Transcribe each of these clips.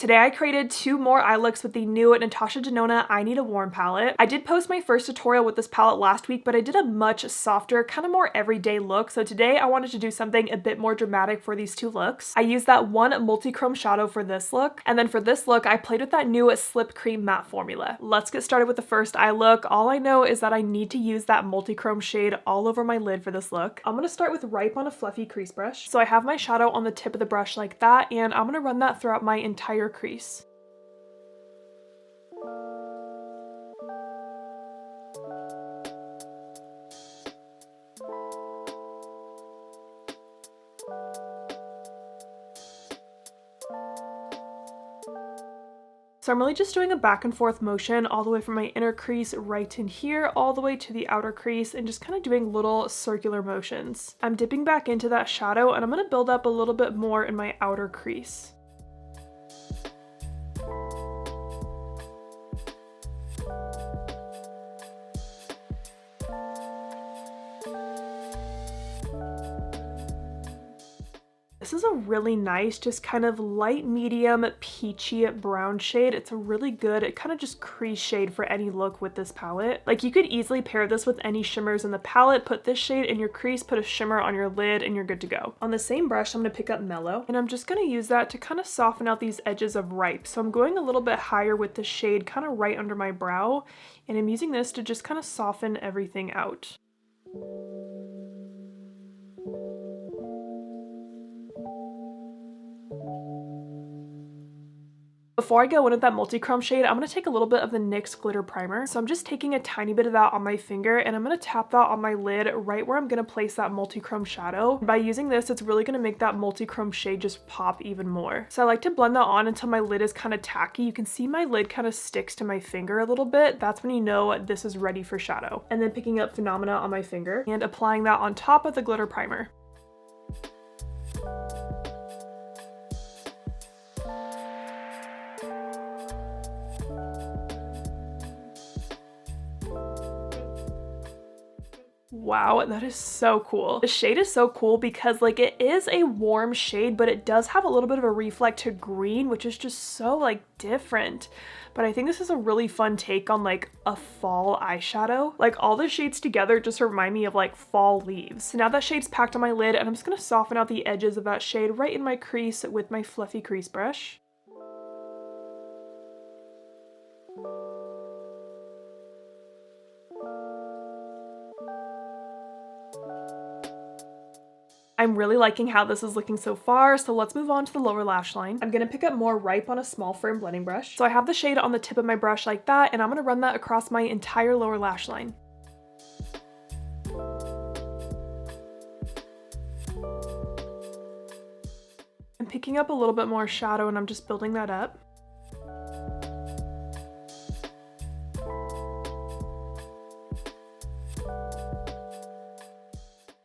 Today I created 2 more eye looks with the new Natasha Denona I Need a Warm palette. I did post my first tutorial with this palette last week, but I did a much softer, kind of more everyday look. So today I wanted to do something a bit more dramatic for these 2 looks. I used that one multi-chrome shadow for this look, and then for this look I played with that new Slip Cream matte formula. Let's get started with the first eye look. All I know is that I need to use that multi-chrome shade all over my lid for this look. I'm going to start with Ripe on a fluffy crease brush. So I have my shadow on the tip of the brush like that, and I'm going to run that throughout my entire crease. So I'm really just doing a back and forth motion all the way from my inner crease right in here all the way to the outer crease and just kind of doing little circular motions. I'm dipping back into that shadow and I'm going to build up a little bit more in my outer crease. This is a really nice, just kind of light medium peachy brown shade. It's a really good kind of just crease shade for any look with this palette. Like you could easily pair this with any shimmers in the palette, put this shade in your crease, put a shimmer on your lid, and you're good to go. On the same brush, I'm going to pick up Mellow, and I'm just going to use that to kind of soften out these edges of Ripe. So I'm going a little bit higher with the shade kind of right under my brow, and I'm using this to just kind of soften everything out. Before I go in with that multi-chrome shade, I'm going to take a little bit of the NYX glitter primer. So I'm just taking a tiny bit of that on my finger and I'm going to tap that on my lid right where I'm going to place that multi-chrome shadow. By using this, it's really going to make that multi-chrome shade just pop even more. So I like to blend that on until my lid is kind of tacky. You can see my lid kind of sticks to my finger a little bit. That's when you know this is ready for shadow. And then picking up Phenomena on my finger and applying that on top of the glitter primer. Wow, that is so cool. The shade is so cool because like it is a warm shade, but it does have a little bit of a reflect to green, which is just so like different. But I think this is a really fun take on like a fall eyeshadow. Like all the shades together just remind me of like fall leaves. So now that shade's packed on my lid and I'm just gonna soften out the edges of that shade right in my crease with my fluffy crease brush. I'm really liking how this is looking so far, so let's move on to the lower lash line. I'm going to pick up more Ripe on a small firm blending brush. So I have the shade on the tip of my brush like that, and I'm going to run that across my entire lower lash line. I'm picking up a little bit more shadow and I'm just building that up.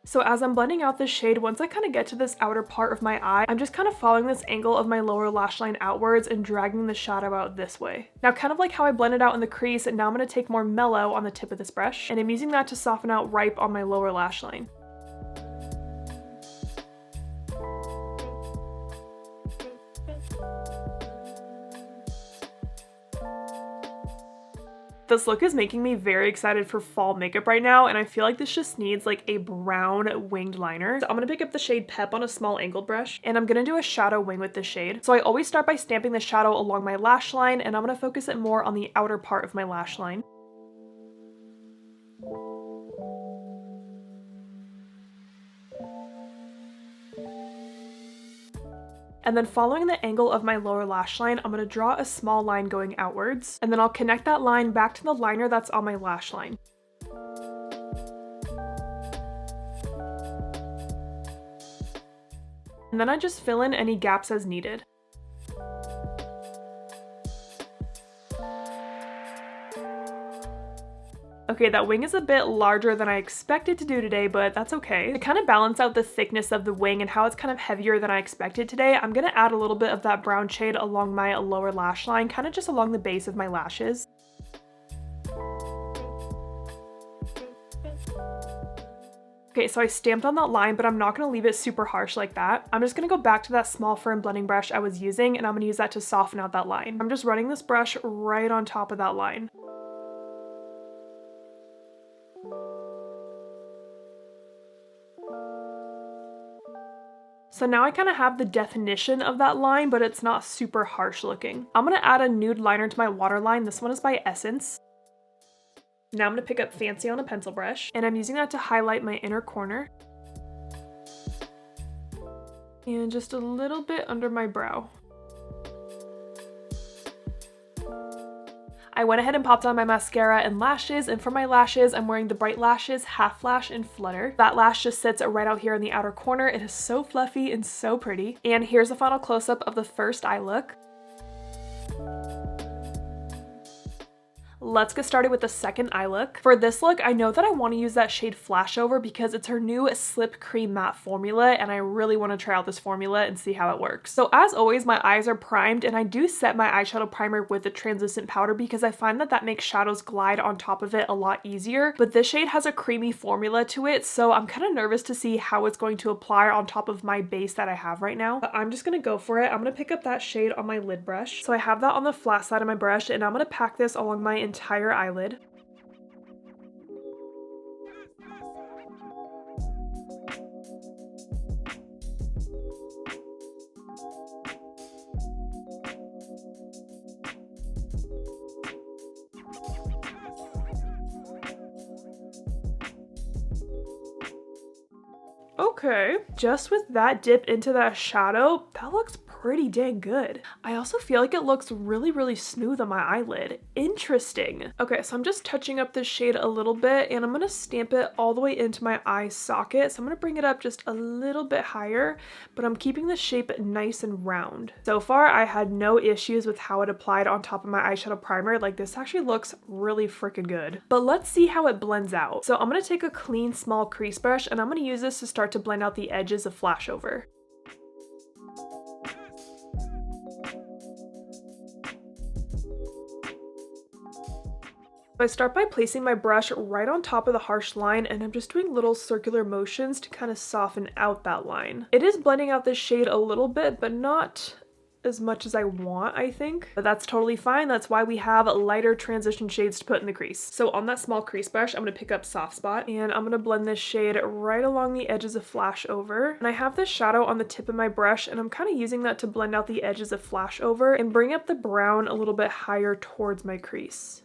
So as I'm blending out this shade, once I kind of get to this outer part of my eye, I'm just kind of following this angle of my lower lash line outwards and dragging the shadow out this way. Now kind of like how I blended out in the crease, and now I'm going to take more Mellow on the tip of this brush, and I'm using that to soften out Ripe on my lower lash line. This look is making me very excited for fall makeup right now, and I feel like this just needs like a brown winged liner. So I'm going to pick up the shade Pep on a small angled brush, and I'm going to do a shadow wing with this shade. So I always start by stamping the shadow along my lash line, and I'm going to focus it more on the outer part of my lash line. And then following the angle of my lower lash line, I'm going to draw a small line going outwards, and then I'll connect that line back to the liner that's on my lash line. And then I just fill in any gaps as needed. Okay, that wing is a bit larger than I expected to do today, but that's okay. To kind of balance out the thickness of the wing and how it's kind of heavier than I expected today, I'm going to add a little bit of that brown shade along my lower lash line, kind of just along the base of my lashes. Okay, so I stamped on that line, but I'm not gonna leave it super harsh like that. I'm just gonna go back to that small firm blending brush I was using, and I'm gonna use that to soften out that line. I'm just running this brush right on top of that line. So now I kind of have the definition of that line, but it's not super harsh looking. I'm gonna add a nude liner to my waterline. This one is by Essence. Now I'm gonna pick up Fancy on a pencil brush, and I'm using that to highlight my inner corner. And just a little bit under my brow. I went ahead and popped on my mascara and lashes, and for my lashes, I'm wearing the Bright Lashes Half Lash in Flutter. That lash just sits right out here in the outer corner. It is so fluffy and so pretty. And here's a final close-up of the first eye look. Let's get started with the second eye look. For this look, I know that I want to use that shade Flashover because it's her new Slip Cream Matte formula, and I really want to try out this formula and see how it works. So as always, my eyes are primed, and I do set my eyeshadow primer with the translucent powder because I find that that makes shadows glide on top of it a lot easier. But this shade has a creamy formula to it, so I'm kind of nervous to see how it's going to apply on top of my base that I have right now. But I'm just going to go for it. I'm going to pick up that shade on my lid brush. So I have that on the flat side of my brush, and I'm going to pack this along my entire eyelid. Okay, just with that dip into that shadow, that looks pretty dang good. I also feel like it looks really smooth on my eyelid. Interesting. Okay, so I'm just touching up this shade a little bit, and I'm gonna stamp it all the way into my eye socket. So I'm gonna bring it up just a little bit higher, but I'm keeping the shape nice and round. So far, I had no issues with how it applied on top of my eyeshadow primer. Like, this actually looks really freaking good. But let's see how it blends out. So I'm gonna take a clean, small crease brush, and I'm gonna use this to start to blend out the edges of Flashover. I start by placing my brush right on top of the harsh line, and I'm just doing little circular motions to kind of soften out that line. It is blending out this shade a little bit, but not as much as I want, I think. But that's totally fine. That's why we have lighter transition shades to put in the crease. So on that small crease brush, I'm going to pick up Soft Spot, and I'm going to blend this shade right along the edges of Flashover. And I have this shadow on the tip of my brush, and I'm kind of using that to blend out the edges of Flashover and bring up the brown a little bit higher towards my crease.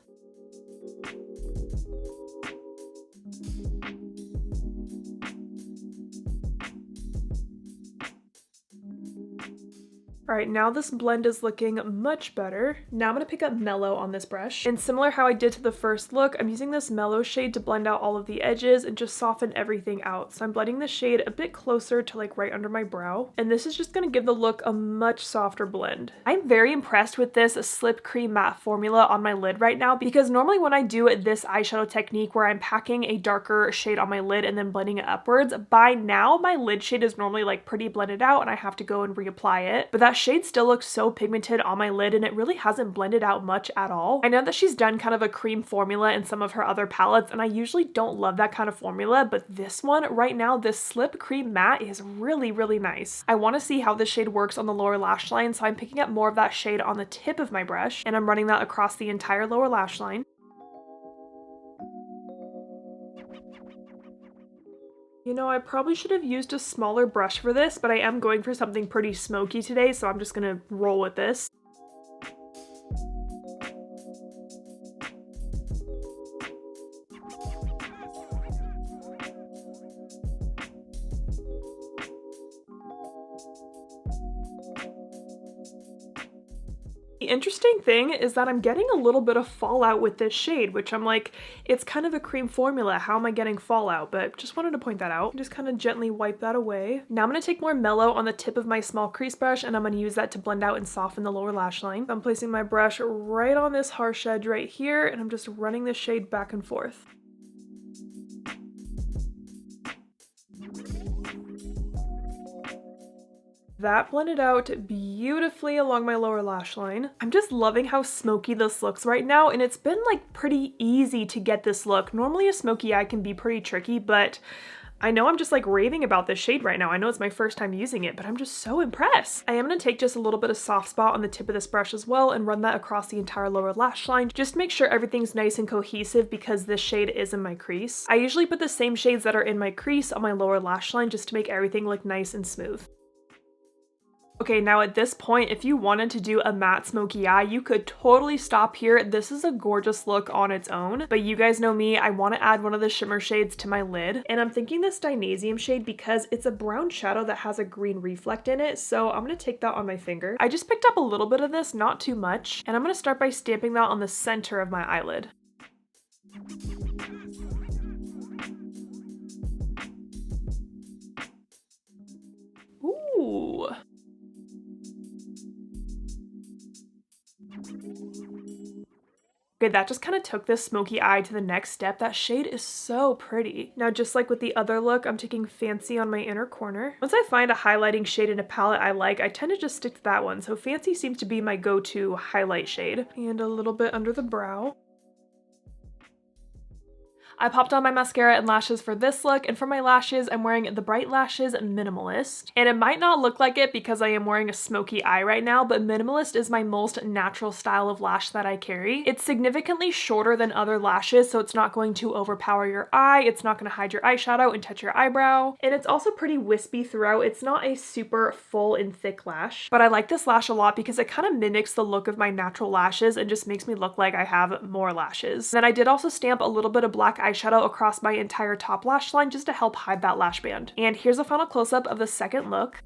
All right, now this blend is looking much better. Now I'm gonna pick up Mellow on this brush. And similar how I did to the first look, I'm using this Mellow shade to blend out all of the edges and just soften everything out. So I'm blending the shade a bit closer to like right under my brow. And this is just gonna give the look a much softer blend. I'm very impressed with this Slip Cream Matte formula on my lid right now, because normally when I do this eyeshadow technique where I'm packing a darker shade on my lid and then blending it upwards, by now my lid shade is normally like pretty blended out and I have to go and reapply it. But that shade still looks so pigmented on my lid, and it really hasn't blended out much at all. I know that she's done kind of a cream formula in some of her other palettes, and I usually don't love that kind of formula, but this one right now, this Slip Cream Matte, is really nice. I want to see how this shade works on the lower lash line, so I'm picking up more of that shade on the tip of my brush, and I'm running that across the entire lower lash line. You know, I probably should have used a smaller brush for this, but I am going for something pretty smoky today, so I'm just gonna roll with this. The interesting thing is that I'm getting a little bit of fallout with this shade, which I'm like, it's kind of a cream formula. How am I getting fallout? But just wanted to point that out. Just kind of gently wipe that away. Now I'm going to take more Mellow on the tip of my small crease brush, and I'm going to use that to blend out and soften the lower lash line. I'm placing my brush right on this harsh edge right here, and I'm just running the shade back and forth. That blended out beautifully along my lower lash line. I'm just loving how smoky this looks right now, and it's been like pretty easy to get this look. Normally a smoky eye can be pretty tricky, but I know I'm just like raving about this shade right now. I know it's my first time using it, but I'm just so impressed. I am going to take just a little bit of soft spot on the tip of this brush as well and run that across the entire lower lash line just to make sure everything's nice and cohesive because this shade is in my crease. I usually put the same shades that are in my crease on my lower lash line just to make everything look nice and smooth. Okay, now at this point, if you wanted to do a matte smoky eye, you could totally stop here. This is a gorgeous look on its own, but you guys know me, I want to add one of the shimmer shades to my lid, and I'm thinking this Dynasium shade because it's a brown shadow that has a green reflect in it, so I'm going to take that on my finger. I just picked up a little bit of this, not too much, and I'm going to start by stamping that on the center of my eyelid. Ooh. Okay, that just kind of took this smoky eye to the next step. That shade is so pretty. Now, just like with the other look, I'm taking Fancy on my inner corner. Once I find a highlighting shade in a palette I like, I tend to just stick to that one. So Fancy seems to be my go-to highlight shade. And a little bit under the brow. I popped on my mascara and lashes for this look, and for my lashes, I'm wearing the Bright Lashes Minimalist. And it might not look like it because I am wearing a smoky eye right now, but Minimalist is my most natural style of lash that I carry. It's significantly shorter than other lashes, so it's not going to overpower your eye, it's not going to hide your eyeshadow and touch your eyebrow, and it's also pretty wispy throughout. It's not a super full and thick lash, but I like this lash a lot because it kind of mimics the look of my natural lashes and just makes me look like I have more lashes. Then I did also stamp a little bit of black eyeshadow across my entire top lash line just to help hide that lash band. And here's a final close-up of the second look.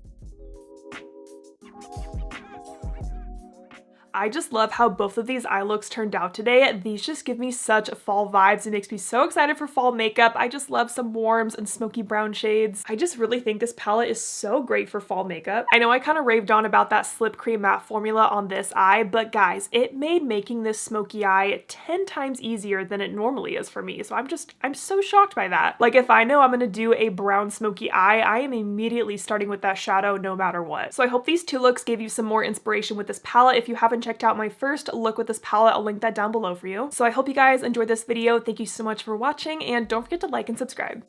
I just love how both of these eye looks turned out today. These just give me such fall vibes. It makes me so excited for fall makeup. I just love some warms and smoky brown shades. I just really think this palette is so great for fall makeup. I know I kind of raved on about that Slip Cream matte formula on this eye, but guys, it made making this smoky eye 10 times easier than it normally is for me. So I'm so shocked by that. Like if I know I'm gonna do a brown smoky eye, I am immediately starting with that shadow no matter what. So I hope these two looks gave you some more inspiration with this palette. If you haven't checked out my first look with this palette, I'll link that down below for you. So I hope you guys enjoyed this video. Thank you so much for watching, and don't forget to like and subscribe.